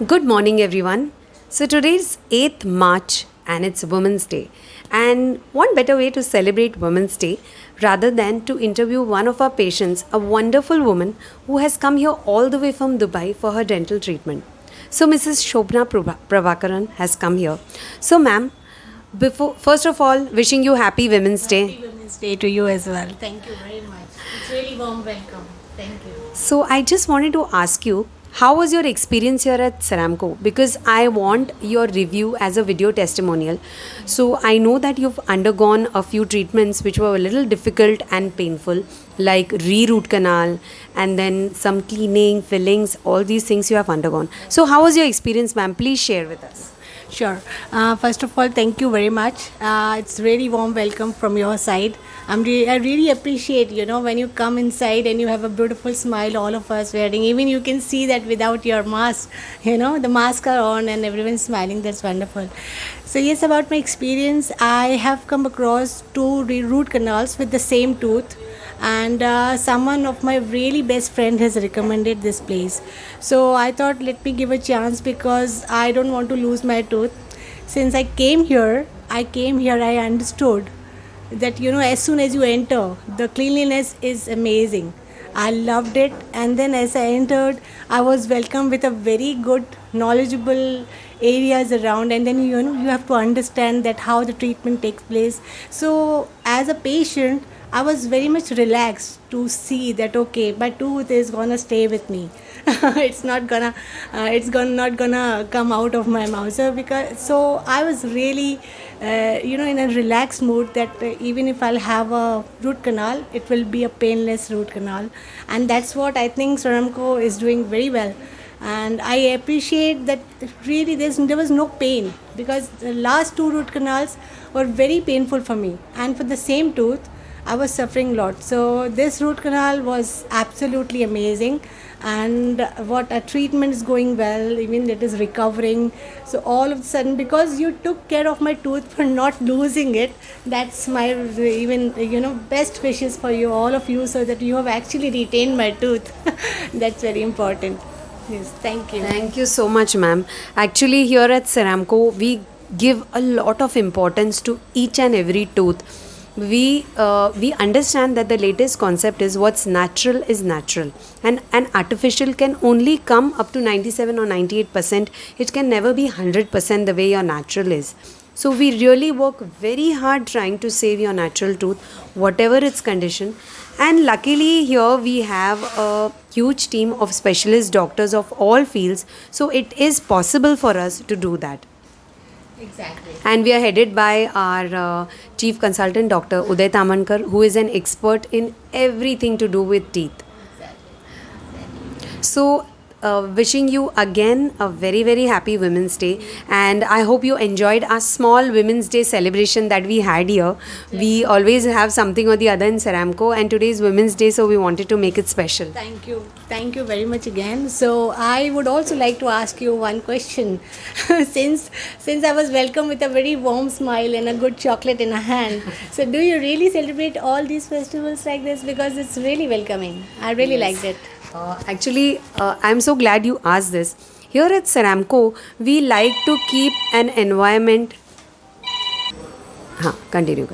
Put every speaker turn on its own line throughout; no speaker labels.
Good morning, everyone. So, today's 8th March and it's Women's Day. And one better way to celebrate Women's Day rather than to interview one of our patients, a wonderful woman who has come here all the way from Dubai for her dental treatment. So, Mrs. Shobna Pravakaran has come here. So, ma'am, before first of all, wishing you happy Women's Day.
Happy Women's Day to you as well. Thank you very much. It's really warm welcome. Thank you.
So I just wanted to ask you, how was your experience here at Ceramco? Because I want your review as a video testimonial. So I know that you've undergone a few treatments which were a little difficult and painful, like re-root canal and then some cleaning, fillings, all these things you have undergone. So how was your experience, ma'am? Please share with us.
Sure. First of all, thank you very much. It's really warm welcome from your side. I really appreciate, when you come inside and you have a beautiful smile, all of us wearing. Even you can see that without your mask, the mask are on and everyone's smiling. That's wonderful. So yes, about my experience, I have come across two root canals with the same tooth, and someone of my really best friend has recommended this place. So I thought, let me give a chance because I don't want to lose my tooth. Since I came here, I understood that as soon as you enter, the cleanliness is amazing. I loved it, and then as I entered, I was welcomed with a very good, knowledgeable areas around, and then you have to understand that how the treatment takes place. So as a patient, I was very much relaxed to see that okay, my tooth is gonna stay with me. Not gonna come out of my mouth. So I was really, in a relaxed mood that even if I'll have a root canal, it will be a painless root canal, and that's what I think Ceramco is doing very well. And I appreciate that really there was no pain, because the last two root canals were very painful for me, and for the same tooth I was suffering a lot. So this root canal was absolutely amazing, and what a treatment is going well, even it is recovering. So all of a sudden, because you took care of my tooth for not losing it, that's my even best wishes for you, all of you, so that you have actually retained my tooth. That's very important. Yes, thank you.
Thank you so much, ma'am. Actually, here at Ceramco, we give a lot of importance to each and every tooth. We understand that the latest concept is what's natural is natural, and an artificial can only come up to 97 or 98%. It can never be 100% the way your natural is. So we really work very hard trying to save your natural tooth, whatever its condition. And luckily here we have a huge team of specialist doctors of all fields, so it is possible for us to do that.
Exactly.
And we are headed by our chief consultant, Dr. Uday Tamankar, who is an expert in everything to do with teeth. So, wishing you again a very, very happy Women's Day. And I hope you enjoyed our small Women's Day celebration that we had here. We always have something or the other in Ceramco, and today is Women's Day, so we wanted to make it special.
Thank you. Thank you very much again. So I would also like to ask you one question. since I was welcomed with a very warm smile and a good chocolate in a hand, so do you really celebrate all these festivals like this? Because it's really welcoming. I really liked it.
Actually, I'm so glad you asked this. Here at Ceramco, we like to keep an environment. Continue.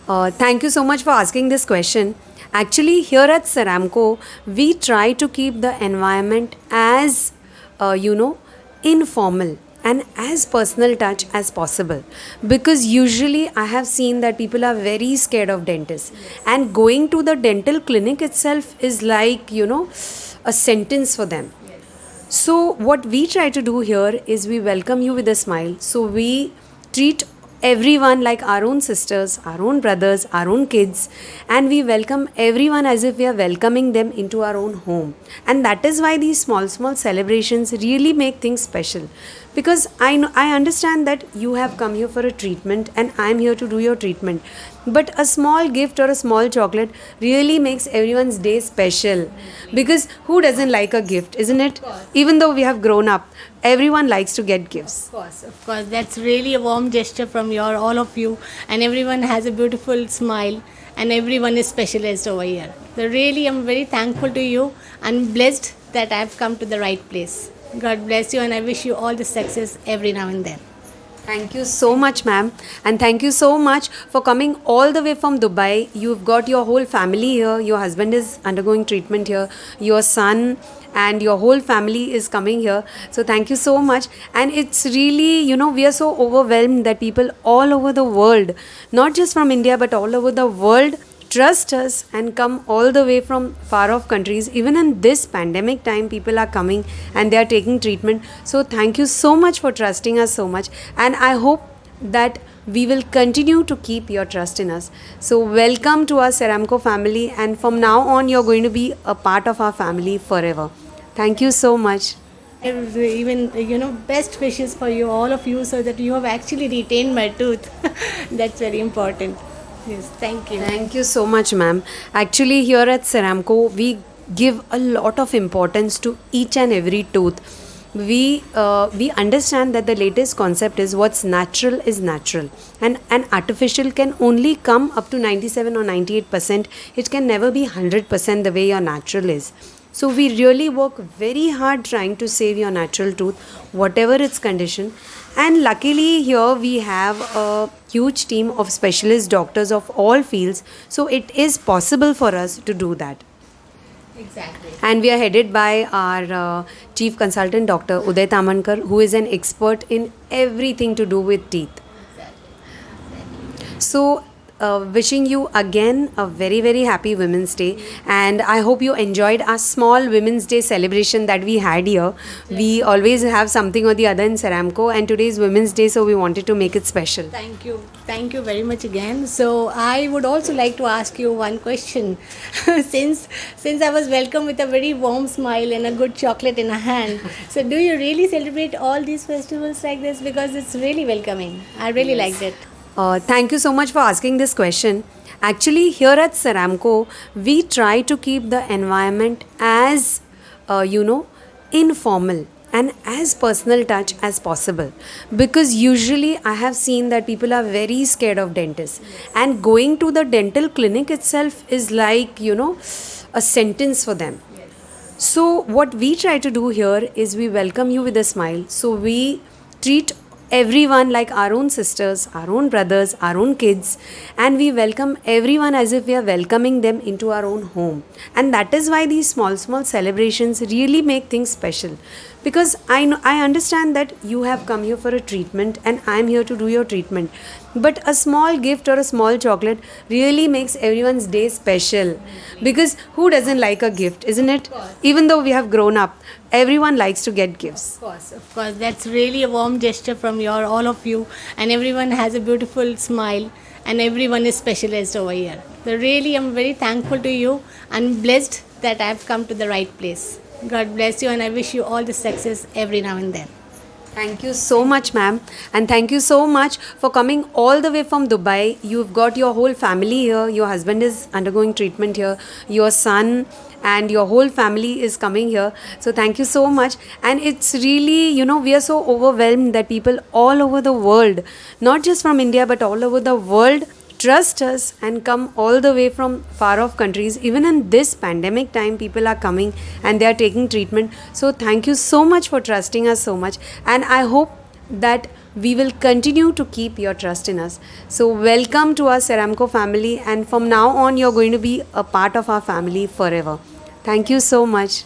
Thank you so much for asking this question. Actually, here at Ceramco, we try to keep the environment as, informal and as personal touch as possible, because usually I have seen that people are very scared of dentists, and going to the dental clinic itself is like a sentence for them. So what we try to do here is we welcome you with a smile. So we treat everyone like our own sisters, our own brothers, our own kids, and we welcome everyone as if we are welcoming them into our own home. And that is why these small celebrations really make things special, because I understand that you have come here for a treatment and I am here to do your treatment, but a small gift or a small chocolate really makes everyone's day special, because who doesn't like a gift, isn't it? Even though we have grown up, everyone likes to get gifts.
Of course, that's really a warm gesture from all of you, and everyone has a beautiful smile, and everyone is specialist over here. So really, I'm very thankful to you and blessed that I've come to the right place. God bless you, and I wish you all the success every now and then.
Thank you so much, ma'am. And thank you so much for coming all the way from Dubai. You've got your whole family here. Your husband is undergoing treatment here. Your son and your whole family is coming here. So thank you so much. And it's really, we are so overwhelmed that people all over the world, not just from India, but all over the world, trust us and come all the way from far off countries. Even in this pandemic time, people are coming and they are taking treatment. So thank you so much for trusting us so much, and I hope that we will continue to keep your trust in us. So welcome to our Ceramco family, and from now on you're going to be a part of our family forever. Thank you so much.
Even best wishes for you, all of you, so that you have actually retained my tooth. That's very important. Yes, thank you.
Thank you so much, ma'am. Actually, here at Ceramco, we give a lot of importance to each and every tooth. We understand that the latest concept is what's natural is natural, and an artificial can only come up to 97 or 98%. It can never be 100% the way your natural is. So we really work very hard trying to save your natural tooth, whatever its condition. And luckily here we have a huge team of specialist doctors of all fields. So it is possible for us to do that.
Exactly.
And we are headed by our chief consultant, Dr. Uday Tamankar, who is an expert in everything to do with teeth. So, wishing you again a very, very happy Women's Day. And I hope you enjoyed our small Women's Day celebration that we had here. We always have something or the other in Ceramco, and today is Women's Day, so we wanted to make it special.
Thank you. Thank you very much again. So I would also like to ask you one question. since I was welcomed with a very warm smile and a good chocolate in a hand, so do you really celebrate all these festivals like this? Because it's really welcoming. I really liked it.
Thank you so much for asking this question. Actually, here at Ceramco, we try to keep the environment as, informal and as personal touch as possible, because usually I have seen that people are very scared of dentists, and going to the dental clinic itself is like, a sentence for them. So what we try to do here is we welcome you with a smile. So we treat everyone like our own sisters, our own brothers, our own kids, and we welcome everyone as if we are welcoming them into our own home. And that is why these small celebrations really make things special, because I understand that you have come here for a treatment and I am here to do your treatment, but a small gift or a small chocolate really makes everyone's day special, because who doesn't like a gift, isn't it? Even though we have grown up, everyone likes to get gifts.
Of course, that's really a warm gesture from all of you, and everyone has a beautiful smile, and everyone is specialist over here. So really, I'm very thankful to you and blessed that I've come to the right place. God bless you, and I wish you all the success every now and then.
Thank you so much, ma'am. And thank you so much for coming all the way from Dubai. You've got your whole family here. Your husband is undergoing treatment here. Your son and your whole family is coming here. So thank you so much. And it's really, we are so overwhelmed that people all over the world, not just from India, but all over the world, trust us and come all the way from far off countries. Even in this pandemic time, people are coming and they are taking treatment. So thank you so much for trusting us so much, and I hope that we will continue to keep your trust in us. So welcome to our Ceramco family, and from now on you're going to be a part of our family forever. Thank you so much.